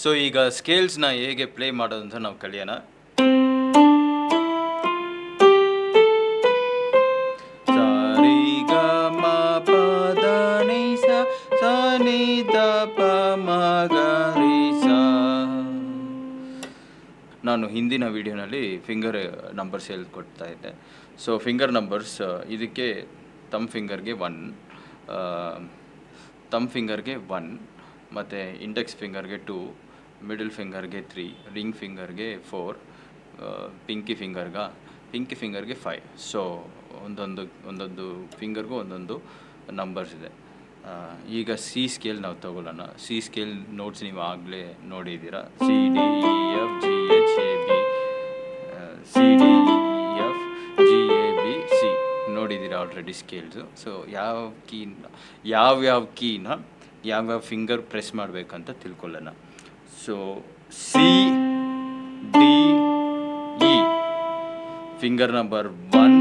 So ಈಗ ಸ್ಕೇಲ್ಸ್ನ ಹೇಗೆ play ಮಾಡೋದು ಅಂತ ನಾವು ಕಲಿಯೋಣ. ನಾನು ಹಿಂದಿನ ವಿಡಿಯೋನಲ್ಲಿ ಫಿಂಗರ್ ನಂಬರ್ಸ್ ಹೇಳ್ಕೊಡ್ತಾ ಇದ್ದೆ. ಸೊ ಫಿಂಗರ್ ನಂಬರ್ಸ್ ಇದಕ್ಕೆ ತಮ್ ಫಿಂಗರ್ಗೆ 1, ತಮ್ ಫಿಂಗರ್ಗೆ 1, ಮತ್ತು ಇಂಡೆಕ್ಸ್ ಫಿಂಗರ್ಗೆ 2, ಮಿಡಲ್ ಫಿಂಗರ್ಗೆ 3, ರಿಂಗ್ ಫಿಂಗರ್ಗೆ 4, ಪಿಂಕಿ ಫಿಂಗರ್ಗೆ 5. ಸೊ ಒಂದೊಂದು ಫಿಂಗರ್ಗೂ ಒಂದೊಂದು ನಂಬರ್ಸ್ ಇದೆ. ಈಗ ಸಿ ಸ್ಕೇಲ್ ನಾವು ತಗೊಳ್ಳೋಣ. ಸಿ ಸ್ಕೇಲ್ ನೋಟ್ಸ್ ನೀವು ಆಗಲೇ ನೋಡಿದ್ದೀರಾ. CDEFGABC ನೋಡಿದ್ದೀರಾ ಆಲ್ರೆಡಿ ಸ್ಕೇಲ್ಸು. ಸೊ ಯಾವ್ಯಾವ ಕೀನ ಯಾವ್ಯಾವ ಫಿಂಗರ್ ಪ್ರೆಸ್ ಮಾಡಬೇಕಂತ ತಿಳ್ಕೊಳ್ಳೋಣ. So CDE finger number 1,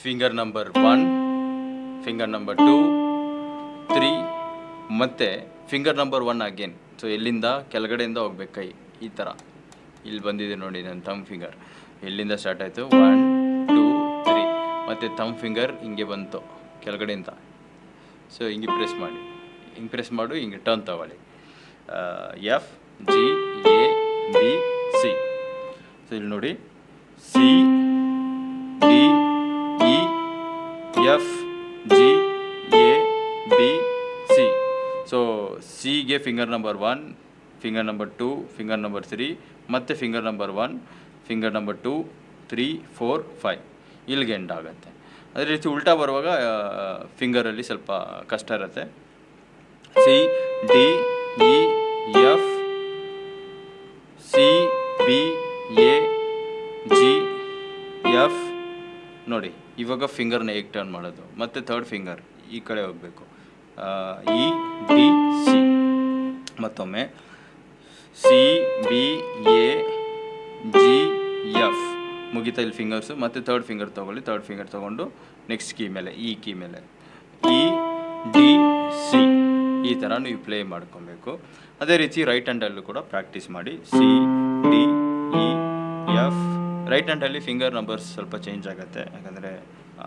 finger number 1, finger number 2, 3 ಮತ್ತು ಫಿಂಗರ್ ನಂಬರ್ 1 ಅಗೇನ್. ಸೊ ಎಲ್ಲಿಂದ ಕೆಳಗಡೆಯಿಂದ ಹೋಗ್ಬೇಕು ಕೈ ಈ ಥರ. ಇಲ್ಲಿ ಬಂದಿದೆ ನೋಡಿ ನನ್ನ ಥಂಬ್ ಫಿಂಗರ್. ಎಲ್ಲಿಂದ ಸ್ಟಾರ್ಟ್ ಆಯಿತು 1, 2, 3 ಮತ್ತು ಥಂಬ್ ಫಿಂಗರ್ ಹಿಂಗೆ ಬಂತು ಕೆಳಗಡೆಯಿಂದ. ಸೊ ಹಿಂಗೆ ಪ್ರೆಸ್ ಮಾಡಿ, ಹಿಂಗೆ ಟರ್ನ್ ತಗೊಳ್ಳಿ. FGABC. ಸೊ ಇಲ್ಲಿ ನೋಡಿ CDEFGABC. ಸೊ ಸಿಗೆ finger number 1, finger number 2, finger number 3 ಮತ್ತು ಫಿಂಗರ್ ನಂಬರ್ 1, ಫಿಂಗರ್ ನಂಬರ್ 2, 3, 4, 5 ಇಲ್ಲಿಗೆ ಎಂಡ್ ಆಗುತ್ತೆ. ಅದೇ ರೀತಿ ಉಲ್ಟಾ ಬರುವಾಗ ಫಿಂಗರಲ್ಲಿ ಸ್ವಲ್ಪ ಕಷ್ಟ ಇರುತ್ತೆ. CDEFCBAGF ನೋಡಿ. ಇವಾಗ ಫಿಂಗರ್ನ ಹೇಗೆ ಟರ್ನ್ ಮಾಡೋದು, ಮತ್ತು ಥರ್ಡ್ ಫಿಂಗರ್ ಈ ಕಡೆ ಹೋಗಬೇಕು. EDC ಮತ್ತೊಮ್ಮೆ CBAGF ಮುಗಿತಾ ಇಲ್ಲಿ ಫಿಂಗರ್ಸು. ಮತ್ತು ಥರ್ಡ್ ಫಿಂಗರ್ ತೊಗೊಳ್ಳಿ. ಥರ್ಡ್ ಫಿಂಗರ್ ತೊಗೊಂಡು ನೆಕ್ಸ್ಟ್ ಕೀ ಮೇಲೆ EDC ಈ ಥರ ನೀವು ಪ್ಲೇ ಮಾಡ್ಕೊಬೇಕು. ಅದೇ ರೀತಿ ರೈಟ್ ಹ್ಯಾಂಡಲ್ಲೂ ಕೂಡ ಪ್ರಾಕ್ಟೀಸ್ ಮಾಡಿ. CDEF ರೈಟ್ ಹ್ಯಾಂಡಲ್ಲಿ ಫಿಂಗರ್ ನಂಬರ್ಸ್ ಸ್ವಲ್ಪ ಚೇಂಜ್ ಆಗುತ್ತೆ, ಯಾಕಂದರೆ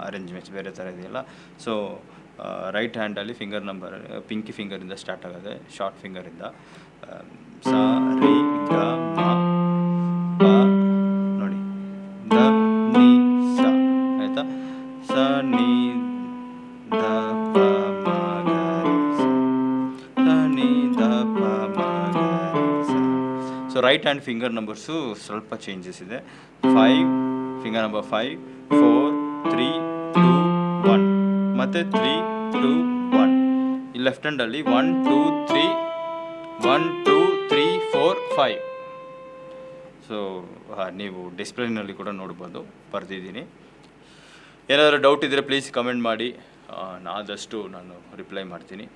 ಅರೇಂಜ್ಮೆಂಟ್ಸ್ ಬೇರೆ ಥರ ಇದೆಯಲ್ಲ. ಸೊ ರೈಟ್ ಹ್ಯಾಂಡಲ್ಲಿ ಫಿಂಗರ್ ನಂಬರ್ ಪಿಂಕಿ ಫಿಂಗರಿಂದ ಸ್ಟಾರ್ಟ್ ಆಗುತ್ತೆ, ಶಾರ್ಟ್ ಫಿಂಗರಿಂದ. ಸ ರಿ ಗ ಮ ಪ ನೋಡಿ, ದ ನಿ ಸ ಆಯಿತಾ. ಸ ನಿ ದ ಪ ಮ ಗ ರಿ ಸ, ಸ ನಿ ದ ಪ ಮ ಗ ರಿ ಸ. So right hand finger numbers ಸ್ವಲ್ಪ ಚೇಂಜಸ್ ಇದೆ. 5 ಫಿಂಗರ್ ನಂಬರ್ 5, 4, 3, 2, 1 ಮತ್ತು 3, 2, 1. ಈ ಲೆಫ್ಟ್ ಹ್ಯಾಂಡಲ್ಲಿ 1, 2, 3, 1, 2, 3, 4, 5. ಸೊ ನೀವು ಡಿಸ್ಪ್ಲೇನಲ್ಲಿ ಕೂಡ ನೋಡ್ಬೋದು, ಬರ್ದಿದ್ದೀನಿ. ಏನಾದರೂ ಡೌಟ್ ಇದ್ದರೆ ಪ್ಲೀಸ್ ಕಮೆಂಟ್ ಮಾಡಿ, ಆದಷ್ಟು ನಾನು ರಿಪ್ಲೈ ಮಾಡ್ತೀನಿ.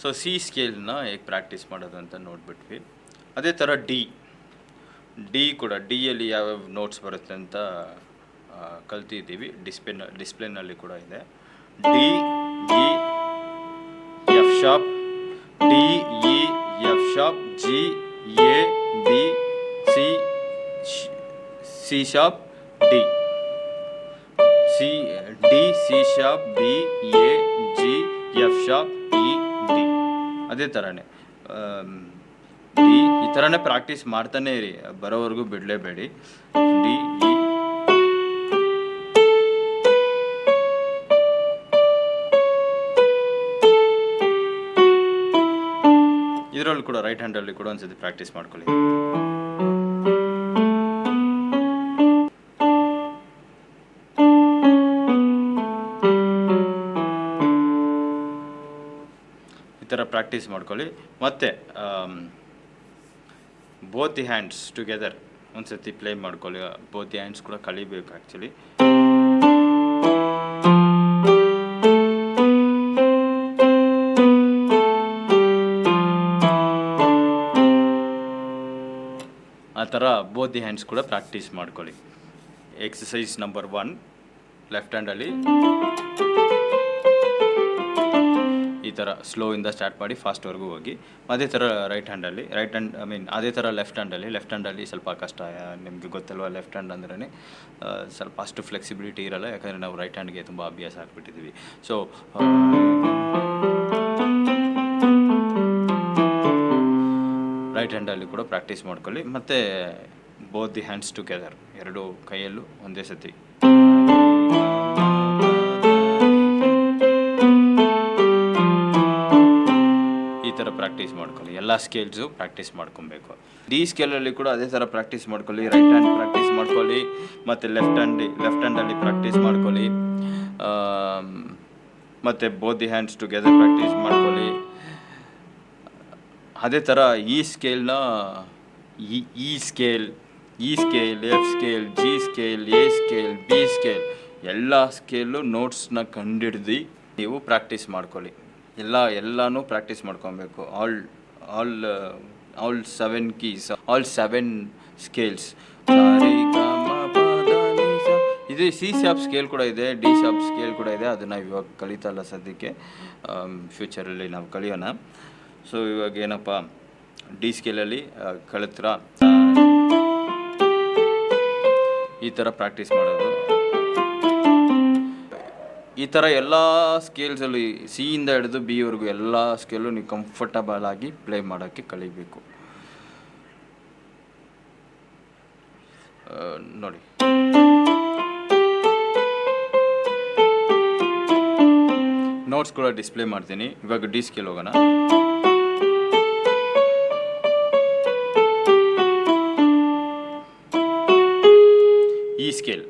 ಸೊ ಸಿ ಸ್ಕೇಲ್ನ ಹೇಗೆ ಪ್ರಾಕ್ಟೀಸ್ ಮಾಡೋದು ಅಂತ ನೋಡಿಬಿಟ್ವಿ. ಅದೇ ಥರ ಡಿ ಕೂಡ ಡಿಯಲ್ಲಿ ಯಾವ್ಯಾವ ನೋಟ್ಸ್ ಬರುತ್ತೆ ಅಂತ ಕಲ್ತಿದ್ದೀವಿ. ಡಿಸ್ಪ್ಲೇನಲ್ಲಿ ಕೂಡ ಇದೆ. DEF sharp, DEF sharp, GABC, C sharp, D, C sharp, BAGF sharp, ED. ಅದೇ ಥರನೇ ಈ ಥರನೇ ಪ್ರಾಕ್ಟೀಸ್ ಮಾಡ್ತಾನೆ ಇರಿ, ಬರೋವರೆಗೂ ಬಿಡಲೇಬೇಡಿ. DE ಇದರಲ್ಲೂ ಕೂಡ ರೈಟ್ ಹ್ಯಾಂಡಲ್ಲಿ ಕೂಡ ಒಂದ್ಸತಿ ಪ್ರಾಕ್ಟೀಸ್ ಮಾಡ್ಕೊಳ್ಳಿ. ಈ ಥರ ಪ್ರಾಕ್ಟೀಸ್ ಮಾಡ್ಕೊಳ್ಳಿ. ಮತ್ತು ಬೋತ್ ದಿ ಹ್ಯಾಂಡ್ಸ್ ಟುಗೆದರ್ ಒಂದ್ಸತಿ ಪ್ಲೇ ಮಾಡ್ಕೊಳ್ಳಿ. ಬೋತ್ ದಿ ಹ್ಯಾಂಡ್ಸ್ ಕೂಡ ಕಲಿಬೇಕು ಆ್ಯಕ್ಚುಲಿ. ಆ ಥರ ಬೋತ್ ದಿ ಹ್ಯಾಂಡ್ಸ್ ಕೂಡ ಪ್ರಾಕ್ಟೀಸ್ ಮಾಡ್ಕೊಳ್ಳಿ. ಎಕ್ಸಸೈಸ್ ನಂಬರ್ 1 ಲೆಫ್ಟ್ ಹ್ಯಾಂಡಲ್ಲಿ ಈ ಥರ ಸ್ಲೋಯಿಂದ ಸ್ಟಾರ್ಟ್ ಮಾಡಿ ಫಾಸ್ಟ್ವರೆಗೂ ಹೋಗಿ. ಅದೇ ಥರ ರೈಟ್ ಹ್ಯಾಂಡ್ ಅದೇ ಥರ ಲೆಫ್ಟ್ ಹ್ಯಾಂಡಲ್ಲಿ ಸ್ವಲ್ಪ ಕಷ್ಟ. ನಿಮಗೆ ಗೊತ್ತಲ್ವ, ಲೆಫ್ಟ್ ಹ್ಯಾಂಡ್ ಅಂದ್ರೇ ಸ್ವಲ್ಪ ಅಷ್ಟು ಫ್ಲೆಕ್ಸಿಬಿಲಿಟಿ ಇರಲ್ಲ, ಯಾಕಂದರೆ ನಾವು ರೈಟ್ ಹ್ಯಾಂಡ್ಗೆ ತುಂಬ ಅಭ್ಯಾಸ ಆಗಿಬಿಟ್ಟಿದ್ದೀವಿ. ಸೊ ರೈಟ್ ಹ್ಯಾಂಡಲ್ಲಿ ಕೂಡ ಪ್ರಾಕ್ಟೀಸ್ ಮಾಡ್ಕೊಳ್ಳಿ. ಮತ್ತು ಬೋತ್ ದಿ ಹ್ಯಾಂಡ್ಸ್ ಟುಗೆದರ್, ಎರಡು ಕೈಯಲ್ಲೂ ಒಂದೇ ಸತಿ ಈ ಥರ ಪ್ರಾಕ್ಟೀಸ್ ಮಾಡ್ಕೊಳ್ಳಿ. ಎಲ್ಲ ಸ್ಕೇಲ್ಸು ಪ್ರಾಕ್ಟೀಸ್ ಮಾಡ್ಕೊಬೇಕು. ಡಿ ಸ್ಕೇಲಲ್ಲಿ ಕೂಡ ಅದೇ ಥರ ಪ್ರಾಕ್ಟೀಸ್ ಮಾಡ್ಕೊಳ್ಳಿ. ರೈಟ್ ಹ್ಯಾಂಡ್ ಪ್ರಾಕ್ಟೀಸ್ ಮಾಡ್ಕೊಳ್ಳಿ, ಮತ್ತು ಲೆಫ್ಟ್ ಹ್ಯಾಂಡಲ್ಲಿ ಪ್ರಾಕ್ಟೀಸ್ ಮಾಡ್ಕೊಳ್ಳಿ, ಮತ್ತು both the hands together practice ಮಾಡ್ಕೊಳ್ಳಿ. ಅದೇ ಥರ ಈ ಸ್ಕೇಲ್ನ ಈ scale, F scale, G scale, A scale, B scale, ಎಲ್ಲ ಸ್ಕೇಲು ನೋಟ್ಸ್ನ ಕಂಡಿಡ್ದು ನೀವು ಪ್ರಾಕ್ಟೀಸ್ ಮಾಡ್ಕೊಳ್ಳಿ. ಎಲ್ಲನೂ ಪ್ರಾಕ್ಟೀಸ್ ಮಾಡ್ಕೊಬೇಕು. All 7 keys, all 7 scales. ಇದು ಸಿ ಶಾರ್ಪ್ ಸ್ಕೇಲ್ ಕೂಡ ಇದೆ, ಡಿ ಶಾರ್ಪ್ ಸ್ಕೇಲ್ ಕೂಡ ಇದೆ. ಅದನ್ನು ಇವಾಗ ಕಲಿತಲ್ಲ ಸದ್ಯಕ್ಕೆ, ಫ್ಯೂಚರಲ್ಲಿ ನಾವು ಕಲಿಯೋಣ. ಸೊ ಇವಾಗ ಏನಪ್ಪ, ಡಿ ಸ್ಕೇಲಲ್ಲಿ ಕಲಿತ್ರ ಈ ಥರ ಪ್ರಾಕ್ಟೀಸ್ ಮಾಡೋದು. ಈ ಥರ ಎಲ್ಲ ಸ್ಕೇಲ್ಸಲ್ಲಿ ಸಿಯಿಂದ ಹಿಡಿದು ಬಿವರೆಗೂ ಎಲ್ಲ ಸ್ಕೇಲು ನೀವು ಕಂಫರ್ಟಬಲ್ ಆಗಿ ಪ್ಲೇ ಮಾಡೋಕ್ಕೆ ಕಲಿಬೇಕು. ನೋಡಿ, ನೋಟ್ಸ್ ಕೂಡ ಡಿಸ್ಪ್ಲೇ ಮಾಡ್ತೀನಿ. ಇವಾಗ ಡಿ ಸ್ಕೇಲ್ ಹೋಗೋಣ. E scale,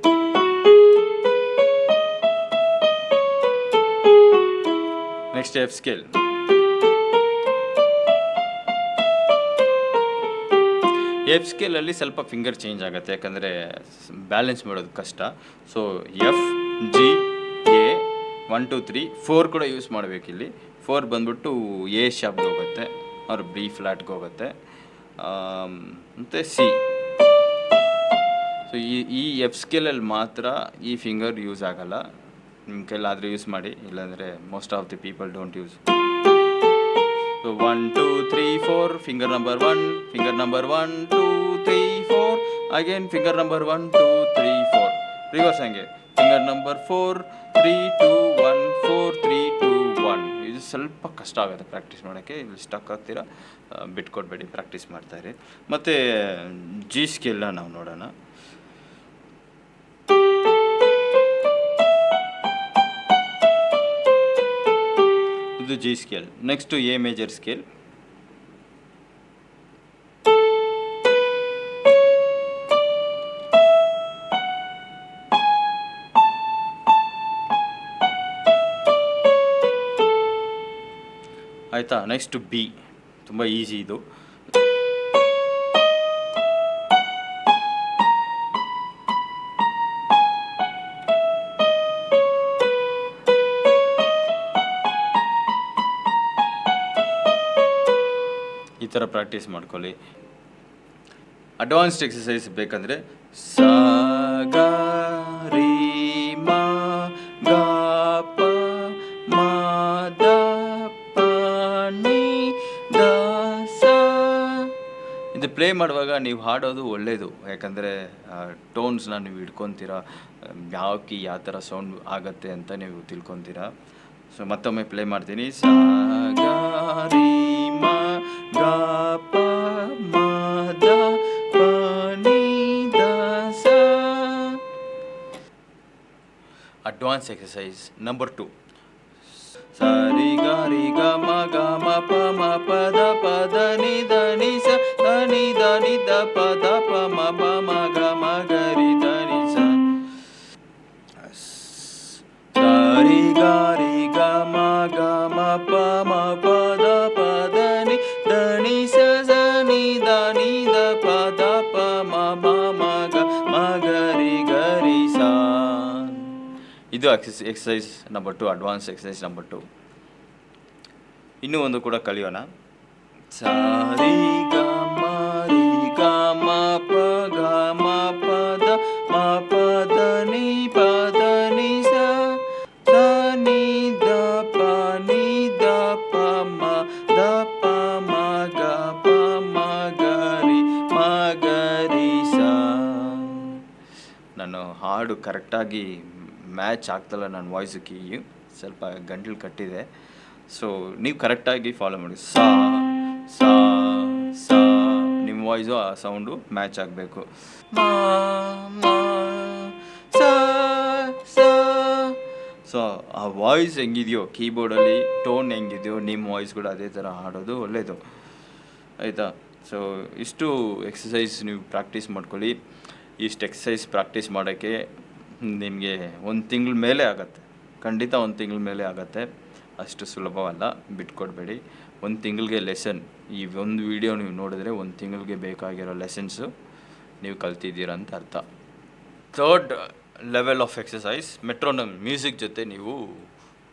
next F scale, F ಸ್ಕೇಲಲ್ಲಿ ಸ್ವಲ್ಪ ಫಿಂಗರ್ ಚೇಂಜ್ ಆಗುತ್ತೆ, ಯಾಕಂದರೆ ಬ್ಯಾಲೆನ್ಸ್ ಮಾಡೋದು ಕಷ್ಟ. ಸೊ ಎಫ್, ಜಿ, ಎ 1 2 3 4 ಕೂಡ ಯೂಸ್ ಮಾಡಬೇಕು. ಇಲ್ಲಿ 4 ಬಂದ್ಬಿಟ್ಟು ಎ ಶಾರ್ಪ್ಗೆ ಹೋಗುತ್ತೆ, ಅವ್ರು ಬಿ ಫ್ಲ್ಯಾಟ್ಗೆ ಹೋಗುತ್ತೆ, ಮತ್ತು ಸಿ. ಸೊ ಈ ಎಫ್ ಸ್ಕೇಲಲ್ಲಿ ಮಾತ್ರ ಈ ಫಿಂಗರ್ ಯೂಸ್ ಆಗಲ್ಲ. ನಿಮ್ಮ ಕೈಲಾದರೆ ಯೂಸ್ ಮಾಡಿ, ಇಲ್ಲಾಂದರೆ most of the people don't use. So 1 2 3 4, finger number 1, finger number 1 2 3 4, again finger number 1 2 3 4, reverse ಹಂಗೆ ಫಿಂಗರ್ ನಂಬರ್ 4 3 2 1 4 3 2 1. ಇದು ಸ್ವಲ್ಪ ಕಷ್ಟ ಆಗುತ್ತೆ ಪ್ರಾಕ್ಟೀಸ್ ಮಾಡೋಕ್ಕೆ. ಇಲ್ಲಿ ಸ್ಟಕ್ ಆಗ್ತೀರಾ, ಬಿಟ್ಕೊಡ್ಬೇಡಿ, ಪ್ರಾಕ್ಟೀಸ್ ಮಾಡ್ತಾಯಿರಿ. ಮತ್ತು ಜಿ ಸ್ಕೇಲ್ನ ನಾವು ನೋಡೋಣ. ಇದು G scale. Next A major scale. ಆಯಿತಾ? ನೆಕ್ಸ್ಟ್ ಬಿ, ತುಂಬ ಈಸಿ ಇದು. ಈ ಥರ ಪ್ರಾಕ್ಟೀಸ್ ಮಾಡ್ಕೊಳ್ಳಿ. ಅಡ್ವಾನ್ಸ್ಡ್ ಎಕ್ಸಸೈಸ್ ಬೇಕಂದರೆ ಸ ಗ ರಿ ಮ ಗ ಪ ಮ ದ ಪ ನಿ ದ ಸ. ಇದು ಪ್ಲೇ ಮಾಡುವಾಗ ನೀವು ಹಾಡೋದು ಒಳ್ಳೆಯದು, ಯಾಕಂದರೆ ಟೋನ್ಸ್ನ ನೀವು ಹಿಡ್ಕೊತೀರಾ, ಯಾವ ಕೀ ಯಾವ ಥರ ಸೌಂಡ್ ಆಗುತ್ತೆ ಅಂತ ನೀವು ತಿಳ್ಕೊತೀರಾ. ಸೊ ಮತ್ತೊಮ್ಮೆ ಪ್ಲೇ ಮಾಡ್ತೀನಿ. ಸ ಗ ರಿ ಮ ಗ ಪ ಮ ದ ಪ ನಿ ದ ಸ. Advance exercise number 2. ಸ ರಿ ಗ ಮ ಪ ದ ನಿ ದ ನಿ ಸ ದ ನಿ ದ ನಿ ದ ಪ ದ ಪ ಮ ಗ ರಿ ದ ನಿ ಸ. ಸ ರಿ ಗ ಮ ಪ ದ ಪ ದ ನಿ ದ ನಿ ಸ ಸ ನಿ ದ ಪ ದ ಪ ಮ ಗ ರಿ ಸ. ಇದು exercise number 2, advance exercise number 2. ಇನ್ನೂ ಒಂದು ಕೂಡ ಕಲಿಯೋಣ. ಸ ರಿ ಗ ಮ ಪ ಗ ಮ ಪ ದ ಮ ಪ ನಾನು ಹಾಡು ಕರೆಕ್ಟಾಗಿ ಮ್ಯಾಚ್ ಆಗ್ತಲ್ಲ ನನ್ನ ವಾಯ್ಸು ಕೀ ಸ್ವಲ್ಪ ಗಂಟಲು ಕಟ್ಟಿದೆ. ಸೊ ನೀವು ಕರೆಕ್ಟಾಗಿ ಫಾಲೋ ಮಾಡಿ. ಸಾ ಸಾ ಸಾ ನಿಮ್ಮ ವಾಯ್ಸು ಆ ಸೌಂಡು ಮ್ಯಾಚ್ ಆಗಬೇಕು. ಮಾ ಮಾ ಸಾ ಸಾ. ಸೊ ಆ ವಾಯ್ಸ್ ಹೆಂಗಿದೆಯೋ ಕೀಬೋರ್ಡಲ್ಲಿ ಟೋನ್ ಹೆಂಗಿದೆಯೋ ನಿಮ್ಮ ವಾಯ್ಸ್ ಕೂಡ ಅದೇ ಥರ ಹಾಡೋದು ಒಳ್ಳೆಯದು, ಆಯಿತಾ? ಸೊ ಇಷ್ಟು ಎಕ್ಸಸೈಸ್ ನೀವು ಪ್ರಾಕ್ಟೀಸ್ ಮಾಡ್ಕೊಳ್ಳಿ. ಇಷ್ಟು ಎಕ್ಸಸೈಸ್ ಪ್ರಾಕ್ಟೀಸ್ ಮಾಡೋಕ್ಕೆ ನಿಮಗೆ 1 ತಿಂಗಳ ಮೇಲೆ ಆಗುತ್ತೆ, ಖಂಡಿತ 1 ತಿಂಗಳ ಮೇಲೆ ಆಗುತ್ತೆ. ಅಷ್ಟು ಸುಲಭವಲ್ಲ, ಬಿಟ್ಕೊಡ್ಬೇಡಿ. 1 ತಿಂಗಳಿಗೆ ಲೆಸನ್, ಈ ಒಂದು ವಿಡಿಯೋ ನೀವು ನೋಡಿದ್ರೆ 1 ತಿಂಗಳಿಗೆ ಬೇಕಾಗಿರೋ ಲೆಸನ್ಸು ನೀವು ಕಲ್ತಿದ್ದೀರ ಅಂತ ಅರ್ಥ. Third level of exercise metronome music ಜೊತೆ ನೀವು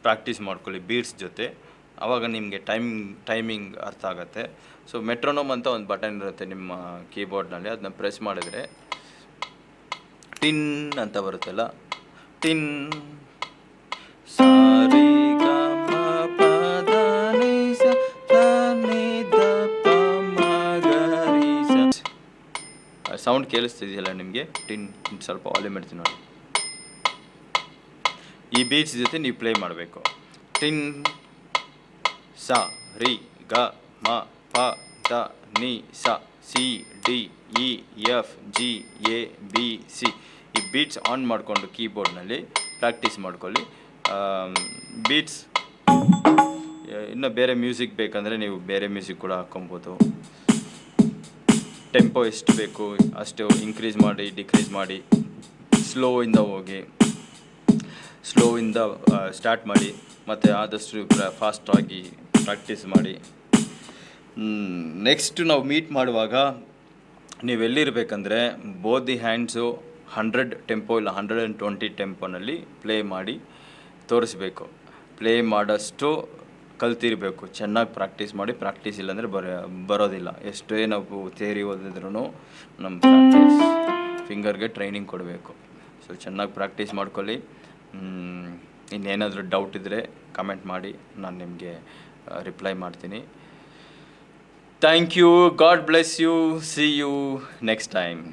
ಪ್ರಾಕ್ಟೀಸ್ ಮಾಡ್ಕೊಳ್ಳಿ, ಬೀಟ್ಸ್ ಜೊತೆ. ಆವಾಗ ನಿಮಗೆ ಟೈಮಿಂಗ್ ಅರ್ಥ ಆಗುತ್ತೆ. ಸೊ ಮೆಟ್ರೋನಮ್ ಅಂತ ಒಂದು ಬಟನ್ ಇರುತ್ತೆ ನಿಮ್ಮ ಕೀಬೋರ್ಡ್ನಲ್ಲಿ, ಅದನ್ನ ಪ್ರೆಸ್ ಮಾಡಿದರೆ ಟಿನ್ ಅಂತ ಬರುತ್ತಲ್ಲ, ಟಿನ್ ಸ ರಿ ಗ ಮ ಪ ದ ನಿ ಸ ದ ನಿ ದ ಪ ಮ ಗ ರಿ ಸ. ಸೌಂಡ್ ಕೇಳಿಸ್ತಿದೆಯಲ್ಲ ನಿಮಗೆ? ಟಿನ್ ಸ್ವಲ್ಪ ವಾಲ್ಯೂಮ್ ಇಡ್ತೀನಿ ನೋಡಿ. ಈ ಬೀಟ್ಸ್ ಜೊತೆ ನೀವು ಪ್ಲೇ ಮಾಡಬೇಕು. ಟಿನ್ ಸ ರಿ ಗ ಮ ಪ ದ ನಿ ಸ C D E F G A B C. ಈ ಬೀಟ್ಸ್ ಆನ್ ಮಾಡಿಕೊಂಡು ಕೀಬೋರ್ಡ್ನಲ್ಲಿ ಪ್ರಾಕ್ಟೀಸ್ ಮಾಡ್ಕೊಳ್ಳಿ. ಬೀಟ್ಸ್ ಇನ್ನು ಬೇರೆ ಮ್ಯೂಸಿಕ್ ಬೇಕಂದರೆ ನೀವು ಬೇರೆ ಮ್ಯೂಸಿಕ್ ಕೂಡ ಹಾಕ್ಕೊಬೋದು. ಟೆಂಪೋ ಎಷ್ಟು ಬೇಕು ಅಷ್ಟು ಇನ್ಕ್ರೀಸ್ ಮಾಡಿ ಡಿಕ್ರೀಸ್ ಮಾಡಿ, ಸ್ಲೋಯಿಂದ ಹೋಗಿ, ಸ್ಲೋಯಿಂದ ಸ್ಟಾರ್ಟ್ ಮಾಡಿ, ಮತ್ತು ಆದಷ್ಟು ಫಾಸ್ಟಾಗಿ ಪ್ರಾಕ್ಟೀಸ್ ಮಾಡಿ. ನೆಕ್ಸ್ಟ್ ನಾವು ಮೀಟ್ ಮಾಡುವಾಗ ನೀವೆಲ್ಲಿರಬೇಕಂದ್ರೆ ಬೋತ್ ದಿ ಹ್ಯಾಂಡ್ಸು 100 ಟೆಂಪೋ ಇಲ್ಲ 120 ಟೆಂಪೋನಲ್ಲಿ ಪ್ಲೇ ಮಾಡಿ ತೋರಿಸ್ಬೇಕು. ಪ್ಲೇ ಮಾಡೋಷ್ಟು ಕಲ್ತಿರಬೇಕು, ಚೆನ್ನಾಗಿ ಪ್ರಾಕ್ಟೀಸ್ ಮಾಡಿ. ಪ್ರಾಕ್ಟೀಸ್ ಇಲ್ಲಾಂದರೆ ಬರೋದಿಲ್ಲ. ಎಷ್ಟೇ ನಾವು ಥಿಯರಿ ಓದಿದ್ರೂ ನಮ್ಮ ಪ್ರಾಕ್ಟೀಸ್ ಫಿಂಗರ್ಗೆ ಟ್ರೈನಿಂಗ್ ಕೊಡಬೇಕು. ಸೊ ಚೆನ್ನಾಗಿ ಪ್ರಾಕ್ಟೀಸ್ ಮಾಡ್ಕೊಳ್ಳಿ. ಇನ್ನೇನಾದರೂ ಡೌಟ್ ಇದ್ದರೆ ಕಮೆಂಟ್ ಮಾಡಿ, ನಾನು ನಿಮಗೆ ರಿಪ್ಲೈ ಮಾಡ್ತೀನಿ. Thank you. God bless you. See you next time.